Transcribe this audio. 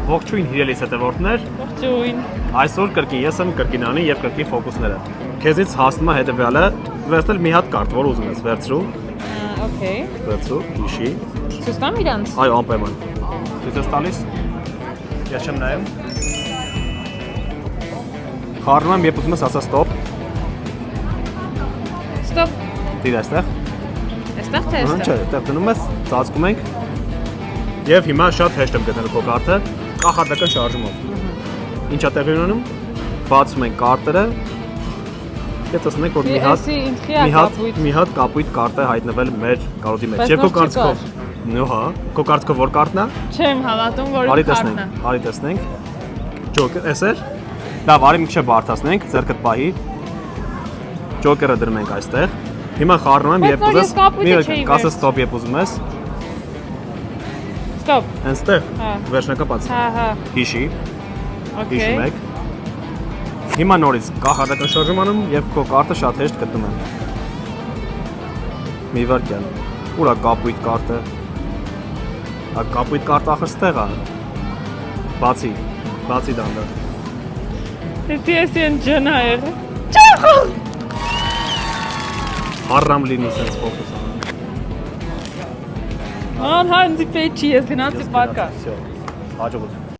Ողջույն հիրելիս հետևորդներ։ Ողջույն։ Այսօր կրկին ես եմ կրկինանի եւ կրկին ֆոկուսները։ Քեզից հասնում է հետեւյալը, վերցնել մի հատ կարտ, որ ուզում ես, վերցրու։ Okay։ Վերցրու, հիշի։ Ցույց տամ իրանց։ Այո, անպայման։ Ցույց ես տալիս։ Ես չեմ նայում։ Խառնում եմ, երբ ուզում ես, ասա ստոպ։ Ստոպ։ Դիր այստեղ։ Այստեղ թե այստեղ։ Չէ, այդտեղ դնում ես, ծածկում ենք։ Եվ հիմա շատ հեշտ եմ գտնել քո կարտը կախարդական շարժումով։ Ինչա տեղի ունենում։ Բացում ենք կարտերը։ Եթե ասենք որ մի հատ կապույտ կարտ է հայտնվել մեր կարոտի մեջ։ Եվ քո կարծիքով, հա, քո կարծիքով որ կարտն է։ Չեմ հավատում, որ կարտն է։ Արի տեսնենք։ Ջոկեր, էսեր։ Լավ, արի մի քիչ բարթացնենք, ձեռքդ պահի։ Ջոկերը դրում ենք այստեղ։ Հիմա խառնում եմ, երբ ուզես։ Կասես ստոպ, երբ ուզում ես։ Ստոպ։ Այնտեղ վերջնակապած։ Հա։ Հիշի։ Okay։ Հիշում եք։ Հիմա նորից կախարդական շարժում անում եւ քո կարտը շատ հեշտ գտնում եմ։ Մի վարքյան։ Ուրա կապույտ կարտը։ Ա կապույտ կարտը ախր ստեղ է։ Բացի դանդաղ։ Դες են ջանայր։ Առամ լինի sense focus։ Ան հանձի պեչի ես գնացի պակա։ Հաջողություն։